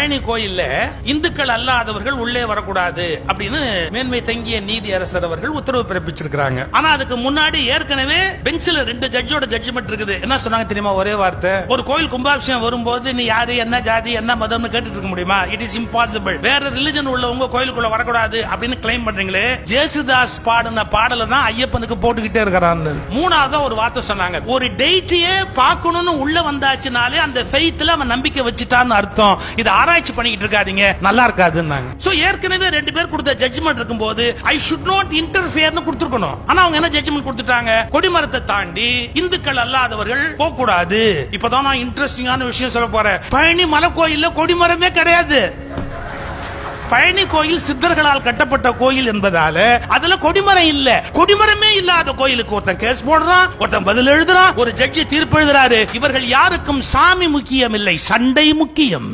பழனி கோயில்ல இந்துக்கள் அல்லாதவர்கள் உள்ளே வரக்கூடாது அப்படின்னு மேன்மை தங்கிய நீதி அரசர் அவர்கள் உத்தரவு பிறப்பிச்சிருக்காங்க. ஆனா அதுக்கு முன்னாடி ஏற்கனவே பெஞ்சில 2 ஜட்ஜோட ஜட்ஜ்மெண்ட் இருக்குது. என்ன சொன்னாங்க தெரியுமா? ஒரே வார்த்தை, ஒரு கோயில் கும்பாபிஷேகம் வரும்போது நீ யாரு, என்ன ஜாதி, என்ன மதம்னு கேட்டுட்டு இருக்க முடியுமா? It is impossible. வேற ரிலிஜன் உள்ள உங்க கோயிலுக்குள்ள வரக்கூடாது அப்படின்னு கிளைம் பண்றீங்களே. ஜேசுதாஸ் பாடின பாடல தான் ஐயப்பனுக்கு போட்டுக்கிட்டே இருக்கிறான். மூணாவது ஒரு வார்த்தை சொன்னாங்க, ஒரு டேட்டையே பார்க்கணும்னு உள்ள வந்தாச்சுனாலே அந்த ஃபெய்த்ல அவன் நம்பிக்கை வச்சுட்டான்னு அர்த்தம். இது ஆராய்ச்சி பண்ணிக்கிட்டு இருக்காதீங்க, நல்லா இருக்காதுன்னாங்க. சோ ஏற்கனவே 2 பேர் கொடுத்த ஜட்ஜ்மெண்ட் இருக்கும்போது ஐ ஷுட் நாட் இன்டர்ஃபியர்னு கொடுத்திருக்கணும். ஆனா அவங்க என்ன ஜட்ஜ்மெண்ட் கொடுத்துட்டாங்க? கொடிமரத்தை தாண்டி இந்துக்கள் அல்லாதவர்கள் போக கூடாது. இப்பதான் நான் இன்ட்ரெஸ்டிங்கான விஷயம் சொல்ல போறேன். பழனி மலை கோயில்ல கொடிமரமே கிடையாது. பழனி கோயில் சித்தர்களால் கட்டப்பட்ட கோயில் என்பதால அதுல கொடிமரம் இல்ல. கொடிமரமே இல்லாத கோயிலுக்கு ஒருத்தன் கேஸ் போடுறான், ஒருத்தன் பதில் எழுதுறான், ஒரு ஜட்ஜி தீர்ப்பு எழுதுறாரு. இவர்கள் யாருக்கும் சாமி முக்கியம் இல்லை, சண்டை முக்கியம்.